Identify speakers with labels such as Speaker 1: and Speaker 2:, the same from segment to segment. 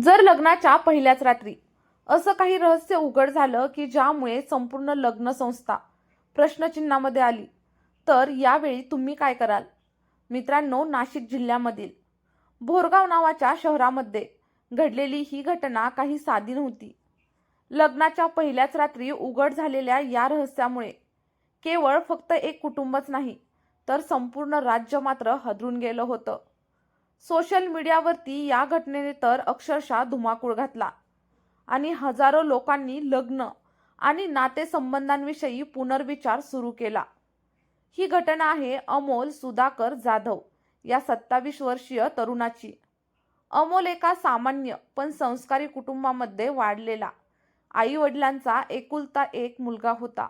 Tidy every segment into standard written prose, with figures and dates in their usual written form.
Speaker 1: जर लग्नाच्या पहिल्याच रात्री असं काही रहस्य उघड झालं की ज्यामुळे संपूर्ण लग्न संस्था प्रश्नचिन्हामध्ये आली, तर यावेळी तुम्ही काय कराल? मित्रांनो, नाशिक जिल्ह्यामधील भोरगाव नावाच्या शहरामध्ये घडलेली ही घटना काही साधी नव्हती. लग्नाच्या पहिल्याच रात्री उघड झालेल्या या रहस्यामुळे केवळ फक्त एक कुटुंबच नाही, तर संपूर्ण राज्य मात्र हादरून गेलं होतं. सोशल मीडियावरती या घटनेने तर अक्षरशः धुमाकूळ घातला आणि हजारो लोकांनी लग्न आणि नातेसंबंधांविषयी पुनर्विचार सुरू केला. ही घटना आहे अमोल सुधाकर जाधव या 27 वर्षीय तरुणाची. अमोल एका सामान्य पण संस्कारी कुटुंबामध्ये वाढलेला आई वडिलांचा एकुलता एक मुलगा होता.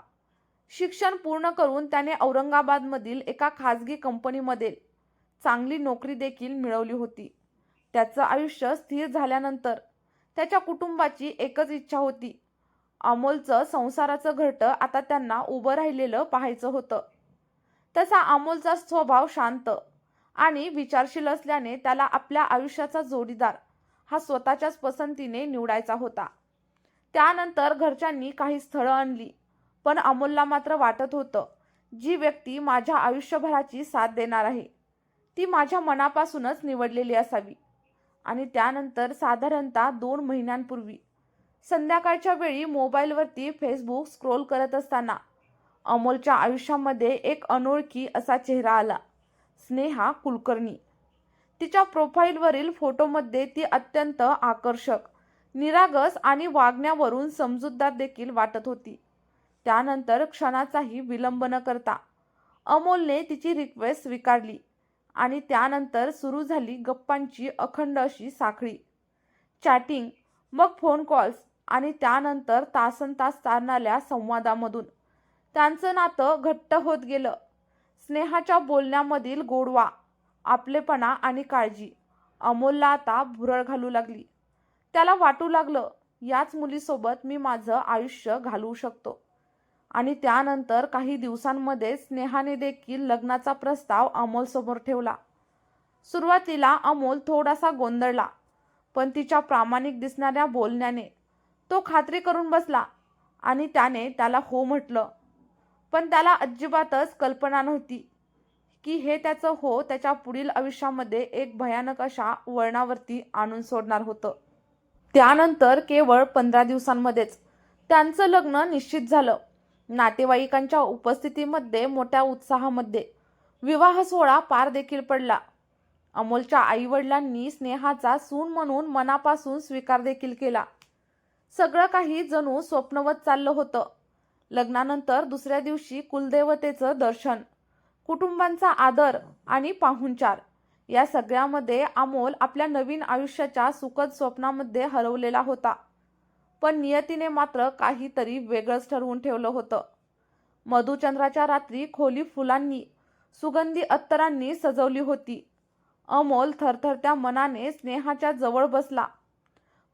Speaker 1: शिक्षण पूर्ण करून त्याने औरंगाबादमधील एका खाजगी कंपनीमध्ये चांगली नोकरी देखील मिळवली होती. त्याचं आयुष्य स्थिर झाल्यानंतर त्याच्या कुटुंबाची एकच इच्छा होती, अमोलचं संसाराचं घरटं आता त्यांना उभं राहिलेलं पाहायचं होतं. तसा अमोलचा स्वभाव शांत आणि विचारशील असल्याने त्याला आपल्या आयुष्याचा जोडीदार हा स्वतःच्याच पसंतीने निवडायचा होता. त्यानंतर घरच्यांनी काही स्थळं आणली, पण अमोलला मात्र वाटत होतं, जी व्यक्ती माझ्या आयुष्यभराची साथ देणार आहे ती माझ्या मनापासूनच निवडलेली असावी. आणि त्यानंतर साधारणतः 2 महिन्यांपूर्वी संध्याकाळच्या वेळी मोबाईलवरती फेसबुक स्क्रोल करत असताना अमोलच्या आयुष्यामध्ये एक अनोळखी असा चेहरा आला, स्नेहा कुलकर्णी. तिच्या प्रोफाईलवरील फोटोमध्ये ती अत्यंत आकर्षक, निरागस आणि वागण्यावरून समजूतदार देखील वाटत होती. त्यानंतर क्षणाचाही विलंब न करता अमोलने तिची रिक्वेस्ट स्वीकारली आणि त्यानंतर सुरू झाली गप्पांची अखंड अशी साखळी. चॅटिंग, मग फोन कॉल्स आणि त्यानंतर तासनतास चालणाऱ्या संवादामधून त्यांचं नातं घट्ट होत गेलं. स्नेहाच्या बोलण्यामधील गोडवा, आपलेपणा आणि काळजी अमोलला आता भुरळ घालू लागली. त्याला वाटू लागलं, याच मुलीसोबत मी माझं आयुष्य घालवू शकतो. आणि त्यानंतर काही दिवसांमध्ये स्नेहाने देखील लग्नाचा प्रस्ताव अमोलसमोर ठेवला. सुरुवातीला अमोल थोडासा गोंधळला, पण तिच्या प्रामाणिक दिसणाऱ्या बोलण्याने तो खात्री करून बसला आणि त्याने त्याला हो म्हटलं. पण त्याला अजिबातच कल्पना नव्हती की हे त्याचं हो त्याच्या पुढील आयुष्यामध्ये एक भयानक अशा वळणावरती आणून सोडणार होतं. त्यानंतर केवळ 15 दिवसांमध्येच त्यांचं लग्न निश्चित झालं. नातेवाईकांच्या उपस्थितीमध्ये मोठ्या उत्साहामध्ये विवाह सोहळा पार देखील पडला. अमोलच्या आईवडिलांनी स्नेहाचा सून म्हणून मनापासून स्वीकार देखील केला. सगळं काही जणू स्वप्नवत चाललं होतं. लग्नानंतर दुसऱ्या दिवशी कुलदेवतेचं दर्शन, कुटुंबांचा आदर आणि पाहुणचार या सगळ्यामध्ये अमोल आपल्या नवीन आयुष्याच्या सुखद स्वप्नामध्ये हरवलेला होता. पण नियतीने मात्र काहीतरी वेगळंच ठरवून ठेवलं होतं. मधुचंद्राच्या रात्री खोली फुलांनी, सुगंधी अत्तरांनी सजवली होती. अमोल थरथरत्या मनाने स्नेहाच्या जवळ बसला,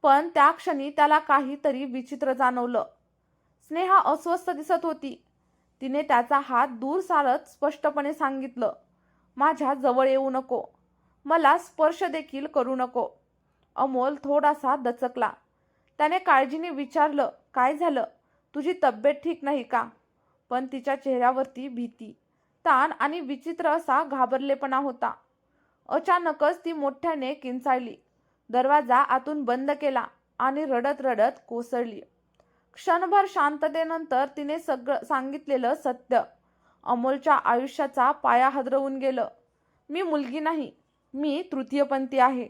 Speaker 1: पण त्या क्षणी त्याला काहीतरी विचित्र जाणवलं. स्नेहा अस्वस्थ दिसत होती. तिने त्याचा हात दूर सारत स्पष्टपणे सांगितलं, माझ्या जवळ येऊ नको, मला स्पर्श देखील करू नको. अमोल थोडासा दचकला. त्याने काळजीने विचारलं, काय झालं, तुझी तब्येत ठीक नाही का? पण तिच्या चेहऱ्यावरती भीती, ताण आणि विचित्र असा घाबरलेपणा होता. अचानकच ती मोठ्याने किंचाळली, दरवाजा आतून बंद केला आणि रडत रडत कोसळली. क्षणभर शांततेनंतर तिने सगळं सांगितलेलं सत्य अमोलच्या आयुष्याचा पाया हादरवून गेलं. मी मुलगी नाही, मी तृतीयपंथी आहे.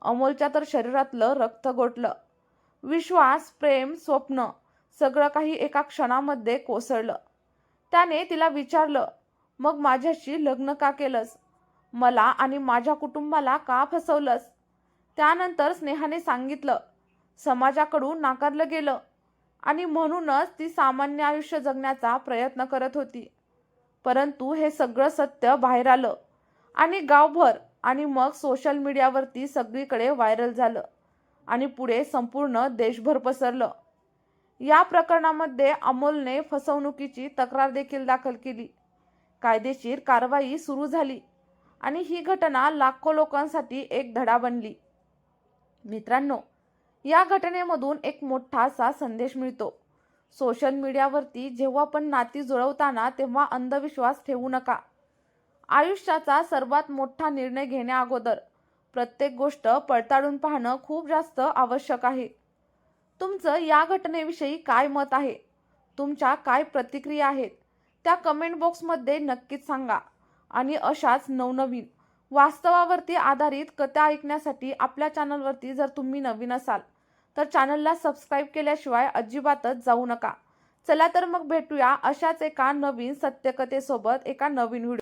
Speaker 1: अमोलच्या तर शरीरातलं रक्त गोठलं. विश्वास, प्रेम, स्वप्न सगळं काही एका क्षणामध्ये कोसळलं. त्याने तिला विचारलं, मग माझ्याशी लग्न का केलंस? मला आणि माझ्या कुटुंबाला का फसवलंस? त्यानंतर स्नेहाने सांगितलं, समाजाकडून नाकारलं गेलं आणि म्हणूनच ती सामान्य आयुष्य जगण्याचा प्रयत्न करत होती. परंतु हे सगळं सत्य बाहेर आलं आणि गावभर आणि मग सोशल मीडियावरती सगळीकडे व्हायरल झालं आणि पुढे संपूर्ण देशभर पसरलं. या प्रकरणामध्ये अमोलने फसवणुकीची तक्रार देखील दाखल केली. कायदेशीर कारवाई सुरू झाली आणि ही घटना लाखो लोकांसाठी एक धडा बनली. मित्रांनो, या घटनेमधून एक मोठा असा संदेश मिळतो. सोशल मीडियावरती जेव्हा पण नाती जुळवताना तेव्हा अंधविश्वास ठेवू नका. आयुष्याचा सर्वात मोठा निर्णय घेण्याअगोदर प्रत्येक गोष्ट पडताळून पाहणं खूप जास्त आवश्यक आहे. तुमचं या घटनेविषयी काय मत आहे? तुमच्या काय प्रतिक्रिया आहेत? त्या कमेंट बॉक्समध्ये नक्कीच सांगा. आणि अशाच नवनवीन वास्तवावरती आधारित कथा ऐकण्यासाठी आपल्या चॅनलवरती जर तुम्ही नवीन असाल तर चॅनलला सबस्क्राईब केल्याशिवाय अजिबातच जाऊ नका. चला तर मग भेटूया अशाच एका नवीन सत्यकथेसोबत एका नवीन व्हिडिओ.